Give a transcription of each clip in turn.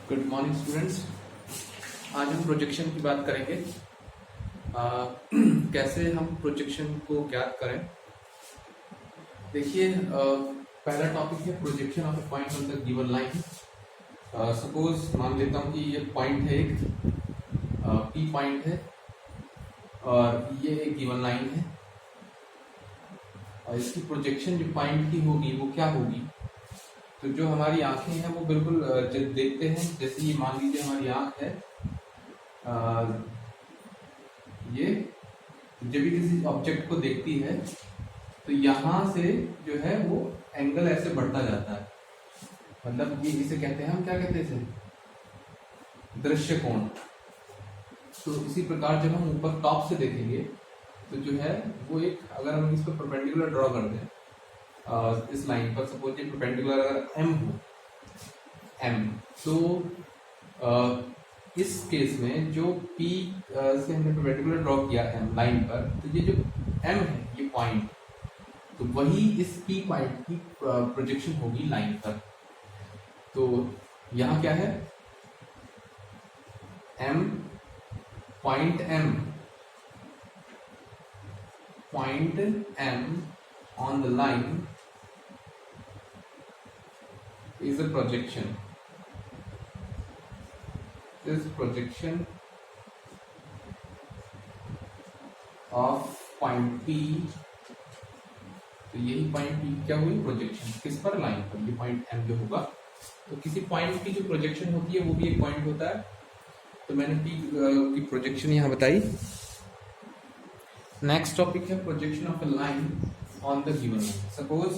Good morning students. आज हम projection की बात करेंगे। कैसे हम प्रोजेक्शन को ज्ञात करें। देखिए, पहला टॉपिक है projection of a point on the given line. Suppose मान लेता हूँ कि ये पॉइंट है, एक पी पॉइंट है और ये एक गिवन लाइन है और इसकी प्रोजेक्शन जो पॉइंट की होगी वो क्या होगी। तो जो हमारी आंखें हैं वो बिल्कुल जब देखते हैं, जैसे ये मान लीजिए हमारी आंख है, ये जब भी किसी ऑब्जेक्ट को देखती है तो यहाँ से जो है वो एंगल ऐसे बढ़ता जाता है। मतलब ये इसे कहते हैं, हम क्या कहते हैं इसे, दृश्य कोण। तो इसी प्रकार जब हम ऊपर टॉप से देखेंगे तो जो है वो एक, अगर हम इस पर परपेंडिकुलर ड्रॉ कर दें इस लाइन पर, सपोज ये परपेंडिकुलर अगर एम हो, एम, तो इस केस में जो पी से हमने परपेंडिकुलर ड्रॉ किया एम लाइन पर, तो ये जो एम है ये पॉइंट, तो वही इस पी पॉइंट की प्रोजेक्शन होगी लाइन पर। तो यहाँ क्या है, M point M on the line is a projection. This projection of point P, तो यही पॉइंट P क्या हुई, प्रोजेक्शन किस पर, लाइन पर। ये पॉइंट M जो होगा, तो किसी पॉइंट की जो प्रोजेक्शन होती है वो भी एक पॉइंट होता है। तो मैंने P की प्रोजेक्शन यहाँ बताई। नेक्स्ट टॉपिक है projection of A line on the given line. Suppose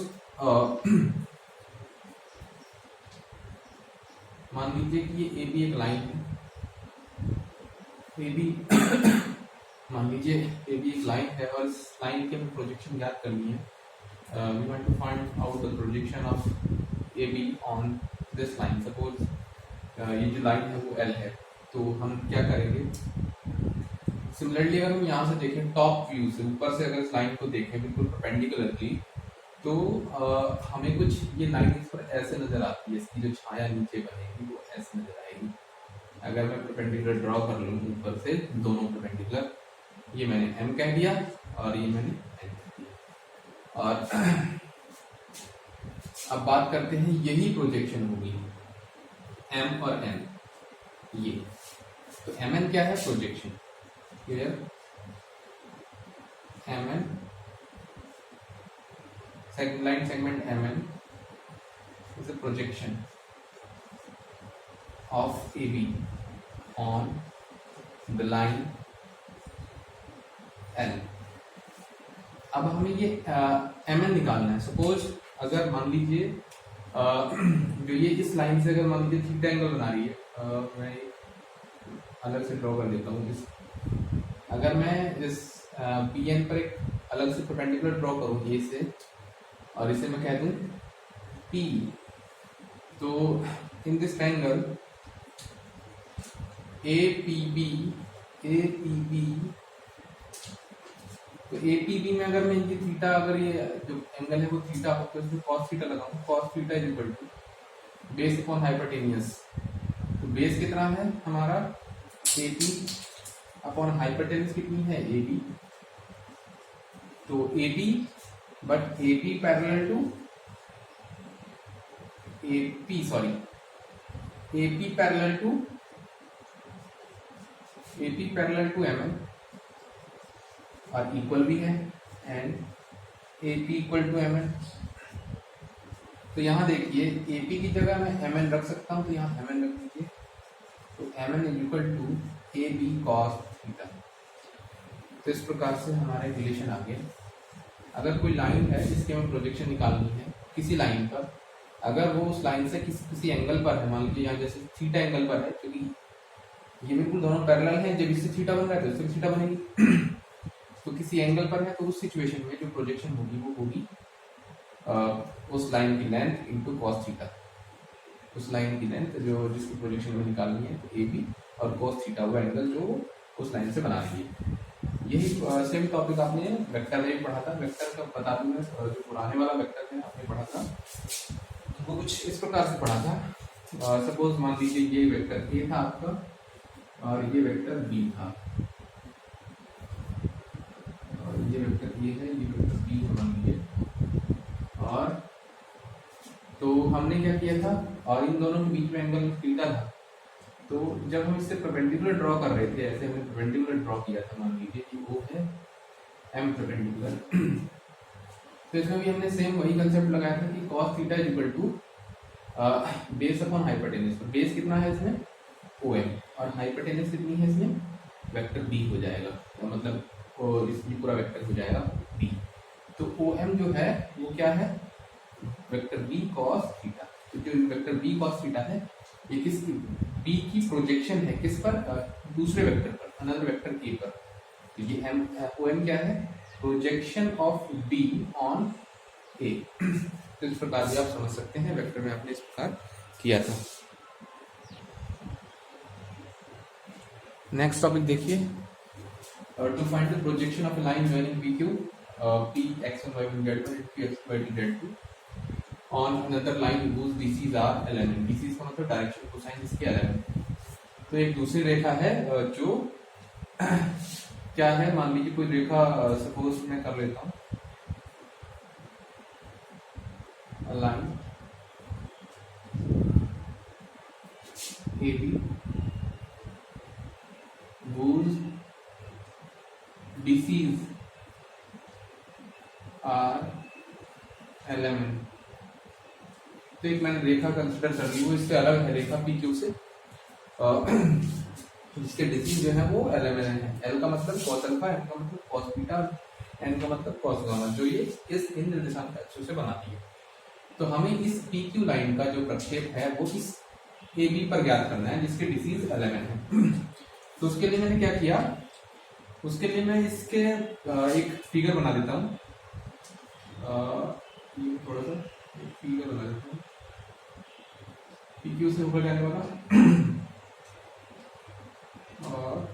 मान लीजिए कि ये AB एक लाइन है, AB मान लीजिए AB एक लाइन है और इस लाइन की हमें प्रोजेक्शन ज्ञात करनी है। we want to find out the projection of AB on this line. Suppose ये जो लाइन है वो L है, तो हम क्या करेंगे, सिमिलरली अगर हम यहाँ से देखें टॉप व्यू से, ऊपर से अगर इस लाइन को देखें बिल्कुल परपेंडिकुलरली, तो हमें कुछ ये लाइन इस पर ऐसे नजर आती है, इसकी जो छाया नीचे बनेगी वो ऐसे नजर आएगी। अगर मैं परपेंडिकुलर ड्रॉ कर लूँ ऊपर से, दोनों परपेंडिकुलर, ये मैंने M कह दिया और ये मैंने N कह दिया। और अब बात करते हैं, यही प्रोजेक्शन होगी M और N, ये तो MN क्या है, projection. Here MN, line segment MN is a projection of AB on the line L. अब हमें ये MN निकालना है। सपोज अगर मान लीजिए जो ये इस लाइन से अगर मान लीजिए थीटा एंगल बना रही है, मैं अलग से ड्रॉ कर देता हूँ। अगर मैं इस PN पर एक अलग से परपेंडिकुलर ड्रॉ करूँ A से, और इसे मैं कह दूँ P, तो इन दिस ट्रायंगल APB, तो APB में अगर मैं ये थीटा, अगर ये जो एंगल है वो थीटा हो, तो इसमें cos थीटा लगाऊँ, cos theta is equal to base upon hypotenuse. तो बेस कितना है हमारा AP अपॉन हाइपोटेनस कितनी है AB, तो AB but AP parallel to AP, sorry AP parallel to MN और इक्वल भी है, and AP equal to MN। तो यहाँ देखिए AP की जगह मैं MN रख सकता हूँ, तो यहाँ MN रख दीजिए, तो MN is equal to AB cos theta. तो इस प्रकार से हमारा रिलेशन आ गया। अगर कोई लाइन है जिसकी हमें प्रोजेक्शन निकालनी है किसी लाइन पर, अगर वो उस लाइन से किसी एंगल पर है, मान लीजिए यहाँ जैसे थीटा एंगल पर है, क्योंकि ये बिल्कुल दोनों पैरेलल हैं, जब इससे थीटा बन रहा है तो इससे थीटा बनेगी। तो किसी एंगल पर है, तो उस सिचुएशन में जो प्रोजेक्शन होगी वो होगी उस लाइन की लेंथ इंटू कॉस थीटा। उस लाइन की लेंथ जो जिसकी प्रोजेक्शन में निकालनी है, तो AB और cos थीटा वो एंगल जो उस लाइन से बना रही है। यही सेम टॉपिक आपने वेक्टर में पढ़ा था। वेक्टर का बता दूं मैं, जो पुराने वाला वेक्टर है आपने पढ़ा था, वो कुछ इस प्रकार से पढ़ा था सपोज मान लीजिए ये वेक्टर ए था आपका और ये वेक्टर बी था, और ये वेक्टर ए है, ये वेक्टर बी है मान लीजिए। और तो हमने क्या किया था, और इन दोनों के बीच में एंगल थीटा था। तो जब हम इससे परपेंडिकुलर ड्रॉ कर रहे थे, ऐसे हमने परपेंडिकुलर ड्रॉ किया था, मान लीजिए कि वो है एम परपेंडिकुलर। तो इसमें भी हमने सेम वही कंसेप्ट लगाया था कि cos theta is equal to base upon hypotenuse. Base कितना है इसमें OM, और हाइपोटेनस कितनी है इसमें, वेक्टर B हो जाएगा, तो मतलब इसमें पूरा वेक्टर हो जाएगा B। तो OM जो है वो क्या है, वेक्टर B cos थीटा। तो जो वेक्टर B cos थीटा है ये किस B की प्रोजेक्शन है, किस पर, दूसरे वेक्टर पर, अनदर वेक्टर A पर। तो ये OM क्या है, projection of B on A। तो इस प्रकार भी आप समझ सकते हैं, वेक्टर में आपने इस प्रकार किया था। नेक्स्ट टॉपिक देखिए, to find the projection of line joining PQ, P x1 y1 z1 P x y z2 on another line whose DCs are element। DCs का मतलब डायरेक्शन कोसाइन इसके एलिमेंट। तो एक दूसरी रेखा है जो क्या है, मान लीजिए कोई रेखा, सपोज मैं कर लेता हूँ line AB whose DCs are element। तो एक मैंने रेखा कंसिडर कर ली, वो इससे अलग है रेखा PQ से, जिसके डिसीज जो है वो एलिमेंट है। L का मतलब cos अल्फा, M का मतलब cos बीटा, N का मतलब cos गामा, जो ये इस इन निर्देशांक अक्षों से बनाती है। तो हमें इस PQ लाइन का जो प्रक्षेप है वो इस AB पर ज्ञात करना है, जिसके डिसीज एलिमेंट है। तो उसके लिए मैंने क्या किया, उसके लिए मैं इसके एक फिगर बना देता हूँ, थोड़ा सा एक फिगर बना देता हूँ। PQ से ऊपर जाने वाला और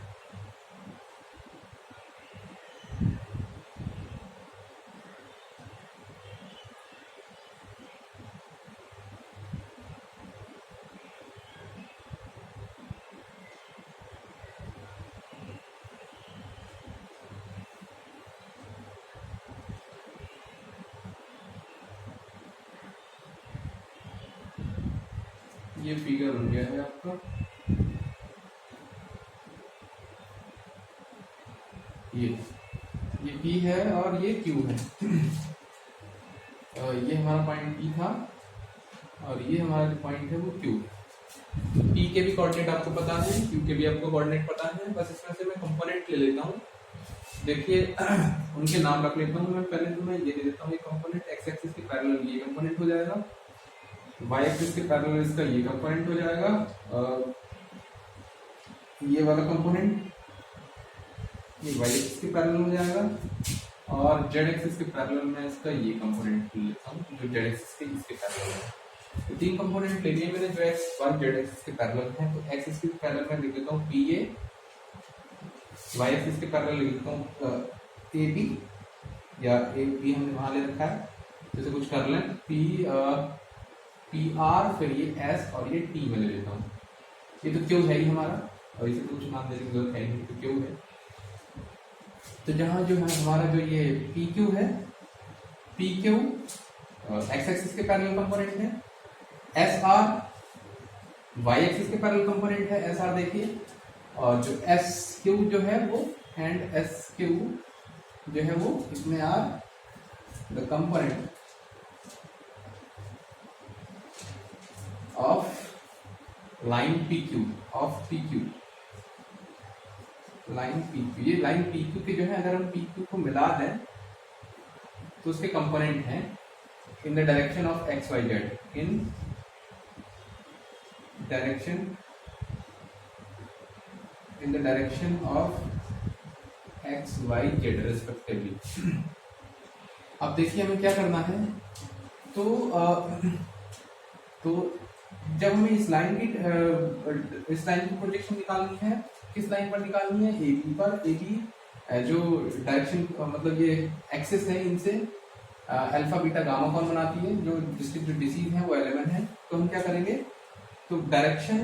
ये फिगर बन गया है आपका। ये P है और ये Q है। ये हमारा पॉइंट P था और ये हमारा जो पॉइंट है वो Q है। P के भी कोऑर्डिनेट आपको पता है, Q के भी आपको कोऑर्डिनेट पता है, बस इसमें से मैं कंपोनेंट ले लेता हूँ। देखिए उनके नाम रख लेता हूँ मैं। पहले तो मैं ये दे देता हूँ, ये कंपोनेंट एक्स एक्सिस के पैरेलल ये कंपोनेंट हो जाएगा, वाई एक्सिस के पैरेलल इसका ये कंपोनेंट हो जाएगा, ये वाला कंपोनेंट ये वाई एक्सिस के पैरेलल हो जाएगा, और जेड एक्सिस के पैरेलल में इसका ये कंपोनेंट ले लेता हूँ जो जेड एक्सिस के इसके पैरेलल है। तो तीन कंपोनेंट ले लिए मैंने जो एक्स वाई जेड एक्सिस के पैरेलल है। तो एक्स एक्सिस के पैरेलल में लिख देता हूँ पी ए, वाई एक्सिस के पैरेलल लिख देता हूँ ए बी, या ए बी हमने वहां ले रखा है, जैसे कुछ कर लें पी आर, फिर ये एस और ये टी में ले लेता हूँ। ये तो क्यू है ही हमारा, और इसे कुछ नाम देने की जरूरत है नहीं, तो क्यू है। तो जहां जो है हमारा जो ये पी क्यू है, पी क्यू एक्स एक्सिस के पैरेलल कंपोनेंट है, एस आर वाई एक्सिस के पैरेलल कंपोनेंट है, एस आर देखिए, और जो एस क्यू जो है वो एंड एस क्यू जो है वो इसमें are the component of line P Q, ऑफ P Q, line P Q. ये लाइन पी क्यू के जो है अगर हम पी क्यू को मिला दें तो उसके कंपोनेंट हैं in the direction of X Y Z, in direction of X Y Z respectively. अब देखिए हमें क्या करना है, तो जब हमें इस लाइन की प्रोजेक्शन निकालनी है, किस लाइन पर निकालनी है, ए बी पर। ए बी जो डायरेक्शन मतलब ये एक्सिस है, इनसे अल्फा बीटा गामा कौन बनाती है, जो जिसकी जो डिसीज है वो एलिमेंट है। तो हम क्या करेंगे, तो डायरेक्शन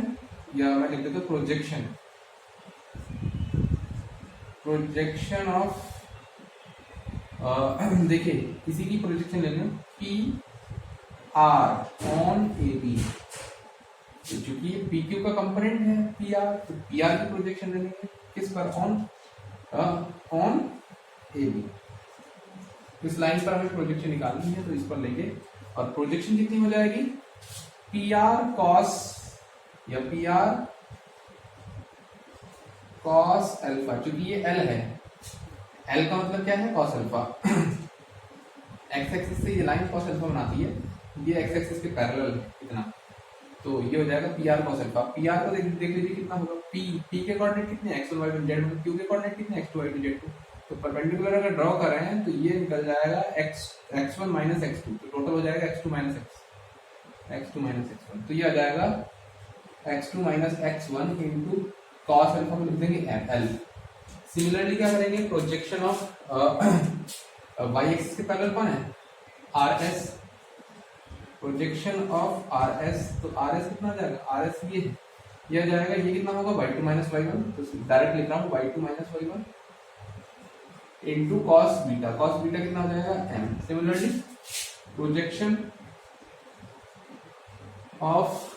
या मैं लिख देता हूँ प्रोजेक्शन, प्रोजेक्शन ऑफ देखिए इसी की प्रोजेक्शन ले लें P R on A B, तो चूंकि ये पी क्यू का कंपोनेंट है पी आर, तो पी आर की प्रोजेक्शन ले लेंगे किस पर, ऑन ए बी। इस लाइन पर हमें प्रोजेक्शन निकालनी है तो इस पर लेंगे और प्रोजेक्शन कितनी हो जाएगी पी आर कॉस या पी आर कॉस अल्फा, चूंकि ये एल है, एल का मतलब क्या है कॉस अल्फा, एक्स एक्सिस से ये लाइन कॉस अल्फा बनाती है, ये एक्स एक्सिस के पैरेलल है इतना, तो ये हो जाएगा P R cos alpha. P R को देख लीजिए कितना होगा, पी के कोऑर्डिनेट कितने X one Y one Z one, Q के कोऑर्डिनेट कितने X two Y two Z two, तो परपेंडिकुलर अगर ड्रॉ कर रहे हैं तो ये निकल जाएगा X one minus X two, तो टोटल हो जाएगा X two minus X two minus X one, तो ये आ जाएगा X two minus X one into cos alpha में लिख देंगे एल। सिमिलरली क्या करेंगे, प्रोजेक्शन ऑफ वाई एक्सिस के पैरेलल कौन है R S, projection of R S, तो आर एस कितना जाएगा, आर एस ये आ जाएगा, ये कितना होगा Y two minus Y one, तो डायरेक्ट लिख रहा हूँ Y two minus Y one into cos beta, cos beta कितना हो जाएगा M. Similarly projection of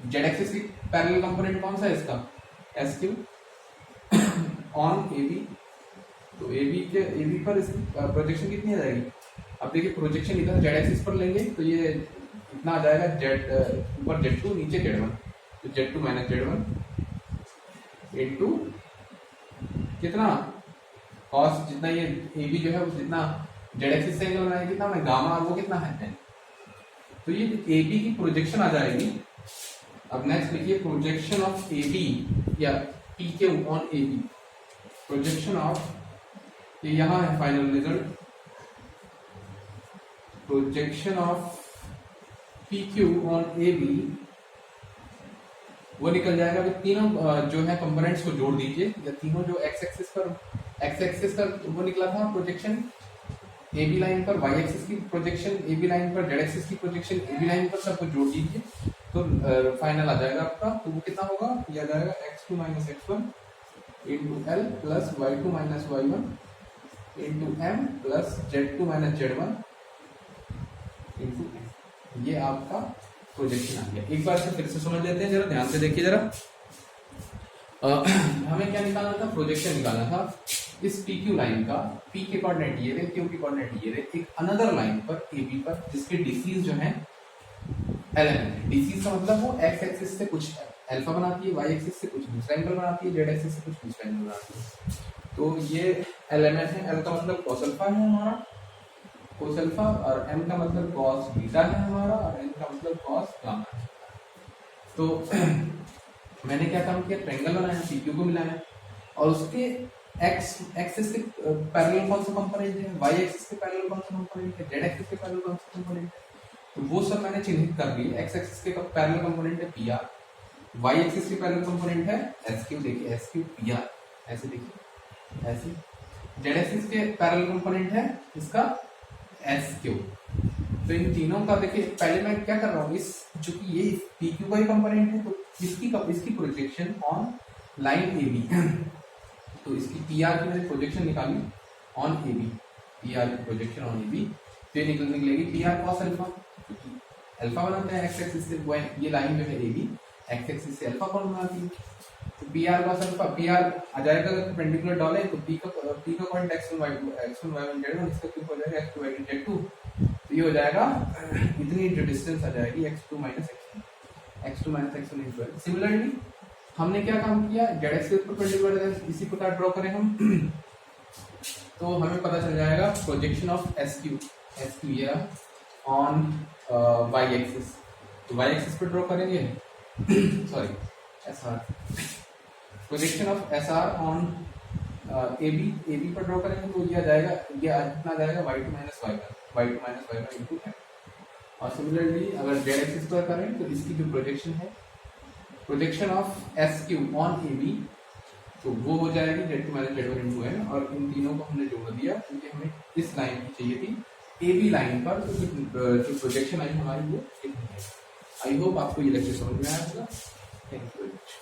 Z axis की पैरेलल कंपोनेंट कौन सा है इसका, S Q on A B, तो ए बी पर इसकी प्रोजेक्शन कितनी आ जाएगी, अब देखिए प्रोजेक्शन इधर जेड एक्सिस पर लेंगे तो ये इतना आ जाएगा जेड ऊपर जेड टू नीचे जेड वन, तो Z two minus Z one into कितना कॉस, जितना ये ए बी जो है वो जितना जेड एक्सिस से एंगल बनाएगा कितना मैं गामा, वो कितना है, तो ये ए बी की प्रोजेक्शन आ जाएगी। अब नेक्स्ट लिखिए प्रोजेक्शन ऑफ ए बी या P Q on A B, projection of, ये यहाँ है final result, projection of P Q on A B, वो निकल जाएगा, तो तीनों जो है कंपोनेंट्स को जोड़ दीजिए, या तीनों जो एक्स एक्सिस का वो निकला था प्रोजेक्शन ए बी लाइन पर, वाई एक्सिस की प्रोजेक्शन ए बी लाइन पर, जेड एक्सिस की प्रोजेक्शन ए बी लाइन पर, सबको जोड़ दीजिए तो फाइनल आ जाएगा आपका, तो वो कितना होगा, ये आ जाएगा X two minus X one into L plus Y two minus Y one into M plus Z two minus Z one into M, ये आपका प्रोजेक्शन आ गया। एक बार से फिर से समझ लेते हैं, जरा ध्यान से देखिए जरा, हमें क्या निकालना था, प्रोजेक्शन निकालना था इस पी क्यू लाइन का, पी के कोऑर्डिनेट ये रहे, क्यू के कोऑर्डिनेट ये रहे, एक अनदर लाइन पर ए बी पर जिसके डीसीज जो है एलिमेंट है, डीसीज का मतलब वो एक्स एक्सिस से कुछ अल्फा बनाती है, वाई एक्सिस से कुछ दूसरा एंगल बनाती है, जेड एक्सिस से कुछ दूसरा एंगल बनाती है, तो ये एलिमेंट है, एल का मतलब कॉस अल्फा है हमारा, कॉस अल्फा, और एम का मतलब कॉस बीटा है हमारा, और एन का मतलब कॉस गामा है। तो मैंने क्या काम किया, ट्रायंगल बनाया, पी क्यू को मिलाया, और उसके एक्स एक्सिस के पैरेलल कौन सा कंपोनेंट है, वाई एक्सिस के पैरेलल कौन सा कंपोनेंट है, जेड एक्सिस के पैरेलल कौन सा कंपोनेंट है, तो वो सब मैंने चिन्हित कर दिए। एक्स एक्सिस के पैरेलल कंपोनेंट है पी आर, वाई एक्सिस के पैरेलल कंपोनेंट है एस क्यू, देखिए एस क्यू पी आर, ऐसे देखिए ऐसे, जेड एक्सिस के पैरेलल कंपोनेंट है इसका एस क्यू, तो इन तीनों का देखिए, पहले मैं क्या कर रहा हूँ, इस चूंकि ये पी क्यू का ही कंपोनेंट है तो इसकी projection on line A B, तो इसकी पी आर की मैंने प्रोजेक्शन निकाली on A B, P R की प्रोजेक्शन ऑन ए बी, तो ये निकलेगी पी आर कॉस अल्फा, क्योंकि अल्फा बनाते हैं एक्स एक्सिस से, वो ये लाइन जो है ए बी एक्स एक्सिस से अल्फा कौन बनाती है, तो P R cos alpha, P R आ जाएगा अगर परपेंडिकुलर डालें तो पी का point X one Y one Z one, इसका क्यों हो जाएगा X two Y two Z two, तो ये हो जाएगा इतनी जो डिस्टेंस आ जाएगी X two minus X one into L. Similarly हमने क्या काम किया, जेड एक्सिस पर परपेंडिकुलर इसी प्रकार ड्रॉ करें हम, तो हमें पता चल जाएगा प्रोजेक्शन ऑफ एस क्यू ये ऑन वाई एक्सिस, तो वाई एक्सिस पर ड्रॉ करेंगे sorry S R, projection of S R on A B पर ड्रॉ करेंगे तो ये आ जाएगा, ये इतना जाएगा Y two minus Y one into M, और सिमिलरली अगर जेड एक्सिस पर करें तो इसकी जो प्रोजेक्शन है, projection of S Q on A B, तो वो हो जाएगी Z two minus Z one into N, और इन तीनों को हमने जोड़ दिया क्योंकि हमें इस लाइन की चाहिए थी ए बी लाइन पर, तो जो प्रोजेक्शन आई हमारी वो इतनी है। आई होप आपको ये लेक्चर समझ में आया होगा। Thank you very much.